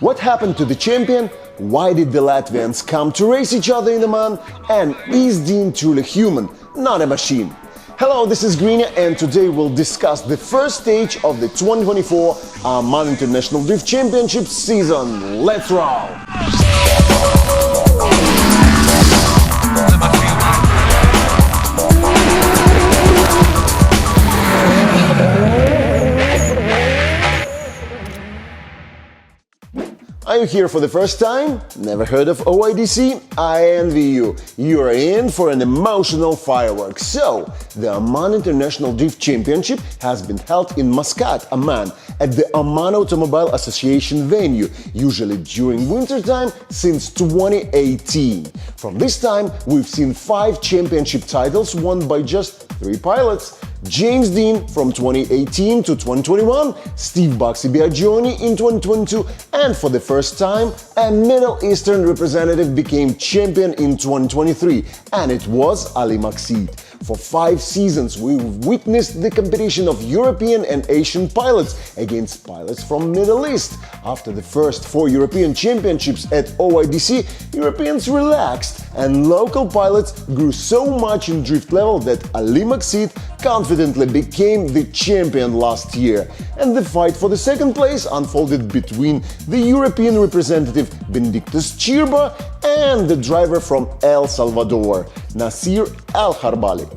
What happened to the champion? Why did the Latvians come to race each other in Oman? And is Deane truly human, not a machine? Hello, this is Grinya, and today we'll discuss the first stage of the 2024 Oman International Drift Championship season. Let's roll! Are you here for the first time? Never heard of OIDC? I envy you. You're in for an emotional fireworks. So, the Oman International Drift Championship has been held in Muscat, Oman, at the Oman Automobile Association venue, usually during wintertime since 2018. From this time, we've seen 5 championship titles won by just 3 pilots. James Deane from 2018 to 2021, Steve Baxi Biagioni in 2022, and for the first time, a Middle Eastern representative became champion in 2023, and it was Ali Maksid. For 5 seasons, we've witnessed the competition of European and Asian pilots against pilots from Middle East. After the first 4 European championships at OIDC, Europeans relaxed, and local pilots grew so much in drift level that Ali Maksid confidently became the champion last year. And the fight for the second place unfolded between the European representative Benedictus Chirba and the driver from El Salvador, Nasir Al-Harbali.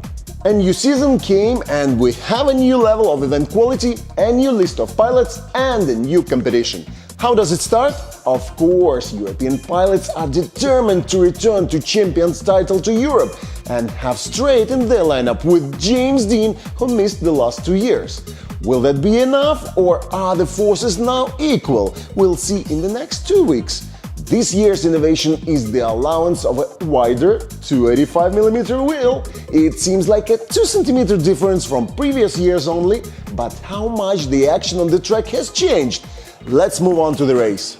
A new season came, and we have a new level of event quality, a new list of pilots, and a new competition. How does it start? Of course, European pilots are determined to return to Champions title to Europe and have straightened their lineup with James Deane, who missed the last 2 years. Will that be enough, or are the forces now equal? We'll see in the next 2 weeks. This year's innovation is the allowance of a wider 285mm wheel. It seems like a 2cm difference from previous years only, but how much the action on the track has changed? Let's move on to the race.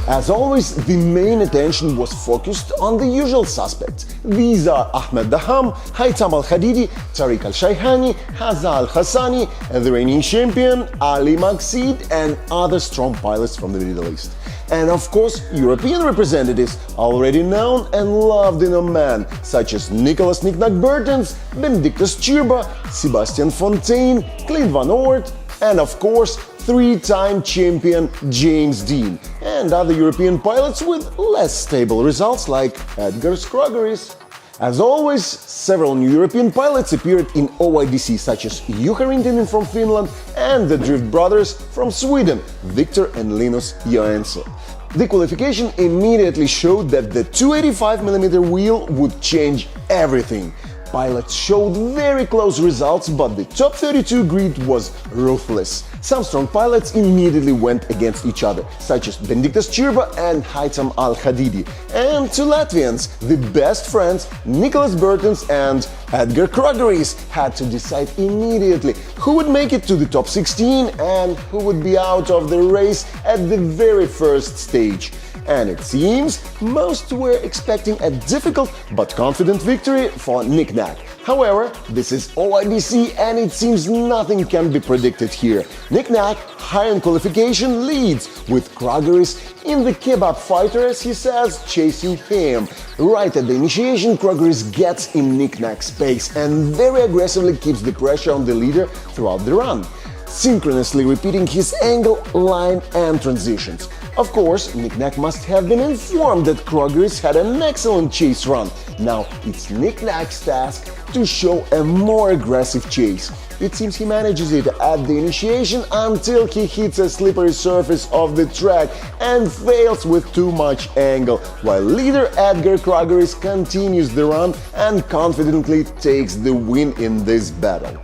As always, the main attention was focused on the usual suspects. These are Ahmed Daham, Haitham Al-Hadidi, Tariq Al-Shayhani, Haza Al-Hassani, the reigning champion, Ali Maksid, and other strong pilots from the Middle East. And of course, European representatives already known and loved in Oman, such as Nicholas Knick-Knack Bertens, Benedictus Chirba, Sebastian Fontaine, Clint Van Oort, and of course, 3-time champion James Deane, and other European pilots with less stable results like Edgar Skroggeris. As always, several new European pilots appeared in OIDC, such as Juha Rintanen from Finland and the Drift brothers from Sweden, Victor and Linus Joensuu. The qualification immediately showed that the 285mm wheel would change everything. Pilots showed very close results, but the top 32 grid was ruthless. Some strong pilots immediately went against each other, such as Benedictus Chirba and Haitham Al-Hadidi. And 2 Latvians, the best friends, Nicholas Bertens and Edgar Skroggeris, had to decide immediately who would make it to the top 16 and who would be out of the race at the very first stage. And it seems most were expecting a difficult but confident victory for Knick-Knack. However, this is OIDC, and it seems nothing can be predicted here. Knick-Knack, high in qualification, leads, with Skroggeris in the kebab fighter, as he says, chasing him. Right at the initiation, Skroggeris gets in Knick-Knack's pace and very aggressively keeps the pressure on the leader throughout the run, synchronously repeating his angle, line and transitions. Of course, Knick-Knack must have been informed that Skroggeris had an excellent chase run. Now it's Knick-Knack's task to show a more aggressive chase. It seems he manages it at the initiation until he hits a slippery surface of the track and fails with too much angle, while leader Edgar Skroggeris continues the run and confidently takes the win in this battle.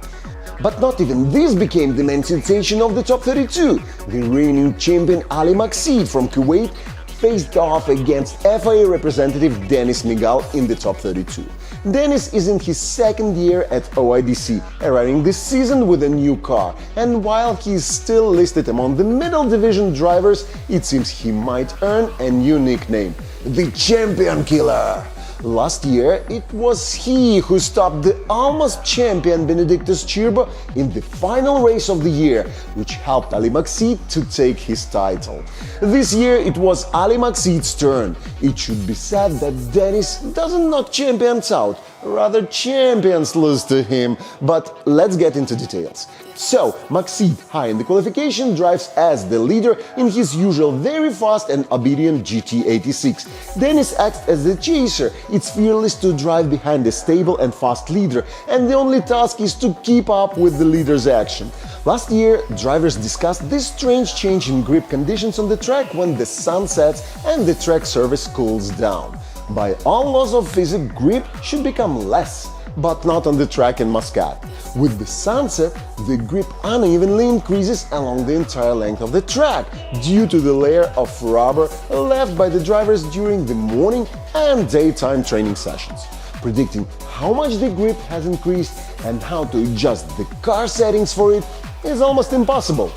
But not even this became the main sensation of the top 32. The reigning champion Ali Maksid from Kuwait faced off against FIA representative Denis Migal in the top 32. Denis is in his 2nd year at OIDC, arriving this season with a new car, and while he is still listed among the middle division drivers, it seems he might earn a new nickname, the Champion Killer. Last year, it was he who stopped the almost champion Benedictus Chirba in the final race of the year, which helped Ali Maksid to take his title. This year, it was Ali Maksid's turn. It should be said that Dennis doesn't knock champions out, rather champions lose to him, but let's get into details. So, Maksid, high in the qualification, drives as the leader in his usual very fast and obedient GT86. Dennis acts as the chaser. It's fearless to drive behind a stable and fast leader, and the only task is to keep up with the leader's action. Last year, drivers discussed this strange change in grip conditions on the track when the sun sets and the track surface cools down. By all laws of physics, grip should become less, but not on the track in Muscat. With the sunset, the grip unevenly increases along the entire length of the track due to the layer of rubber left by the drivers during the morning and daytime training sessions. Predicting how much the grip has increased and how to adjust the car settings for it is almost impossible.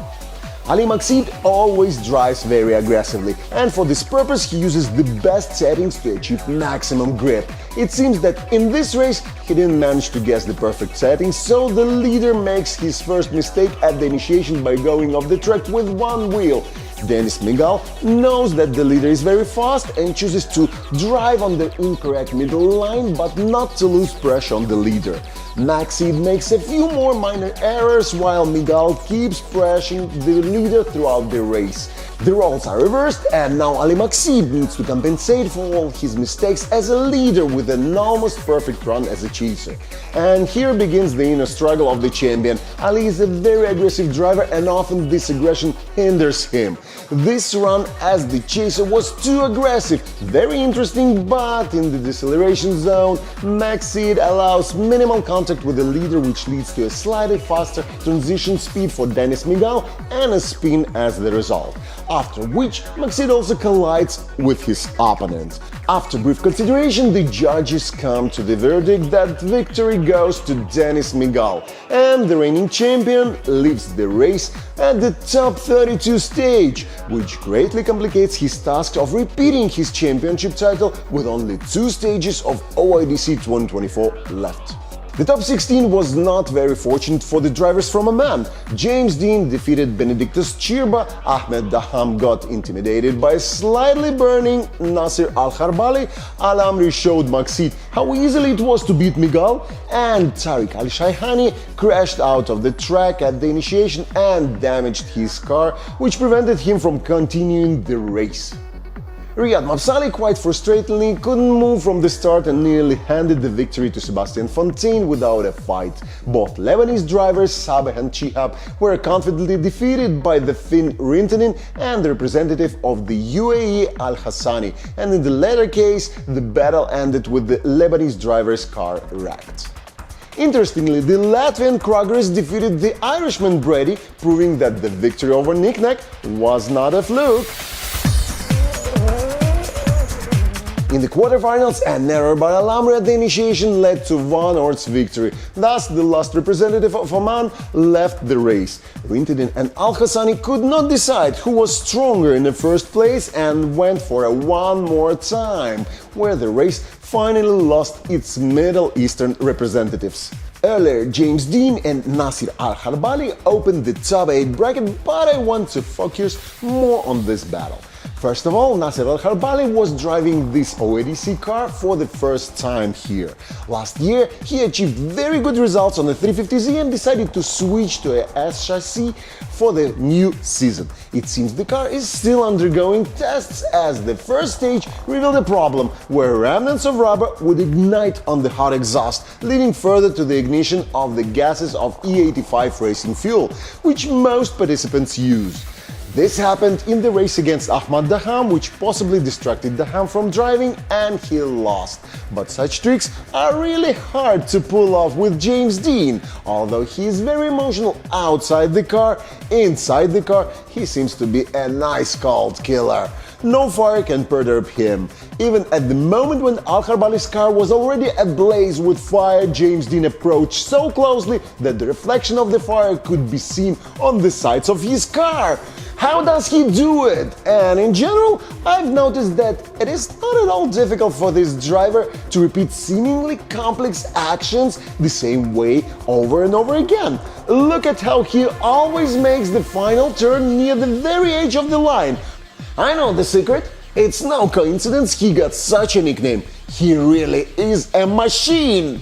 Ali Maksid always drives very aggressively, and for this purpose he uses the best settings to achieve maximum grip. It seems that in this race he didn't manage to guess the perfect settings, so the leader makes his first mistake at the initiation by going off the track with one wheel. Denis Miguel knows that the leader is very fast and chooses to drive on the incorrect middle line, but not to lose pressure on the leader. Maksid makes a few more minor errors while Miguel keeps pressuring the leader throughout the race. The roles are reversed, and now Ali Maksid needs to compensate for all his mistakes as a leader with an almost perfect run as a chaser. And here begins the inner struggle of the champion. Ali is a very aggressive driver, and often this aggression hinders him. This run as the chaser was too aggressive, very interesting, but in the deceleration zone, Maksid allows minimal contact with the leader, which leads to a slightly faster transition speed for Denis Miguel and a spin as the result. After which, Maksid also collides with his opponent. After brief consideration, the judges come to the verdict that victory goes to Denis Miguel, and the reigning champion leaves the race at the top 32 stage, which greatly complicates his task of repeating his championship title with only 2 stages of OIDC 2024 left. The top 16 was not very fortunate for the drivers from Oman. James Deane defeated Benedictus Chirba, Ahmed Daham got intimidated by slightly burning Nasir Al-Kharbali, Al-Amri showed Maksid how easily it was to beat Miguel, and Tariq Al-Shaihani crashed out of the track at the initiation and damaged his car, which prevented him from continuing the race. Riyad Mafsali quite frustratingly couldn't move from the start and nearly handed the victory to Sebastian Fontaine without a fight. Both Lebanese drivers Sabeh and Chihab were confidently defeated by the Finn Rintanen and the representative of the UAE Al Hassani, and in the latter case the battle ended with the Lebanese driver's car wrecked. Interestingly, the Latvian Kragers defeated the Irishman Brady, proving that the victory over Knick-Knack was not a fluke. In the quarterfinals, an error by Al-Amri at the initiation led to Van Aert's victory. Thus, the last representative of Oman left the race. Rintanen and Al-Hassani could not decide who was stronger in the first place and went for a one more time, where the race finally lost its Middle Eastern representatives. Earlier, James Deane and Nasir Al-Kharbali opened the top 8 bracket, but I want to focus more on this battle. First of all, Nasir Al-Kharbali was driving this OIDC car for the first time here. Last year, he achieved very good results on the 350Z and decided to switch to a S chassis for the new season. It seems the car is still undergoing tests, as the first stage revealed a problem where remnants of rubber would ignite on the hot exhaust, leading further to the ignition of the gases of E85 racing fuel, which most participants use. This happened in the race against Ahmed Daham, which possibly distracted Daham from driving and he lost. But such tricks are really hard to pull off with James Deane. Although he is very emotional outside the car, inside the car he seems to be a nice cold killer. No fire can perturb him. Even at the moment when Al-Kharbali's car was already ablaze with fire, James Deane approached so closely that the reflection of the fire could be seen on the sides of his car. How does he do it? And in general, I've noticed that it is not at all difficult for this driver to repeat seemingly complex actions the same way over and over again. Look at how he always makes the final turn near the very edge of the line. I know the secret. It's no coincidence he got such a nickname. He really is a machine.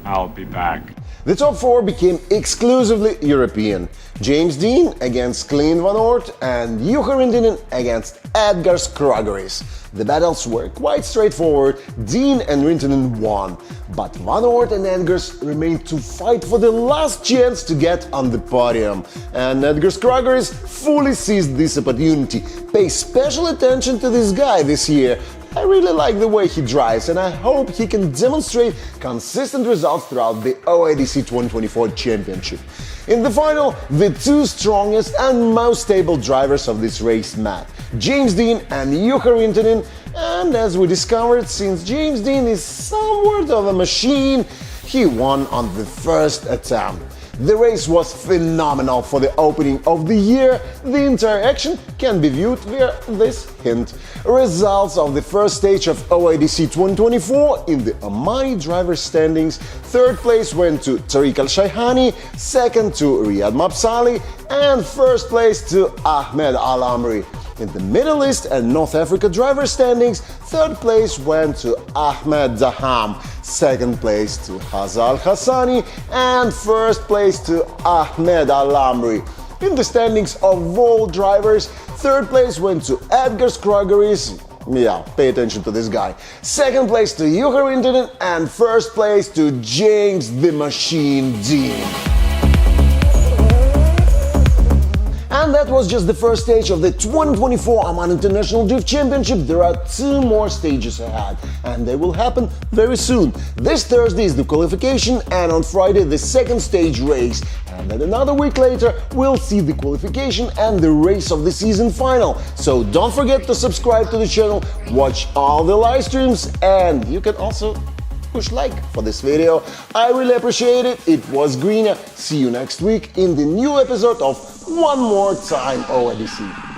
I'll be back. The top four became exclusively European. James Deane against Clint Van Oort and Juha Rintanen against Edgars Kragaris. The battles were quite straightforward. Deane and Rintanen won, but Van Oort and Edgars remained to fight for the last chance to get on the podium. And Edgars Kragaris fully seized this opportunity. Pay special attention to this guy this year. I really like the way he drives, and I hope he can demonstrate consistent results throughout the OIDC 2024 Championship. In the final, the two strongest and most stable drivers of this race met, James Deane and Juha Rintanen, and as we discovered, since James Deane is somewhat of a machine, he won on the first attempt. The race was phenomenal for the opening of the year. The entire action can be viewed via this hint. Results of the first stage of OIDC 2024 in the Omani driver standings. Third place went to Tariq Al-Shayhani, second to Riyad Mabsali, and first place to Ahmed Al-Amri. In the Middle East and North Africa driver standings, third place went to Ahmed Daham, second place to Hazal Hassani, and first place to Ahmed Al-Amri. In the standings of all drivers, third place went to Edgars Kragaris. Yeah, pay attention to this guy. Second place to Juha Rintanen, and first place to James the Machine Deane. And that was just the first stage of the 2024 Oman International Drift Championship. There are two more stages ahead, and they will happen very soon. This Thursday is the qualification, and on Friday the second stage race. And then another week later, we'll see the qualification and the race of the season final. So don't forget to subscribe to the channel, watch all the live streams, and you can also push like for this video. I really appreciate it. It was Grinya. See you next week in the new episode of One More Time OIDC.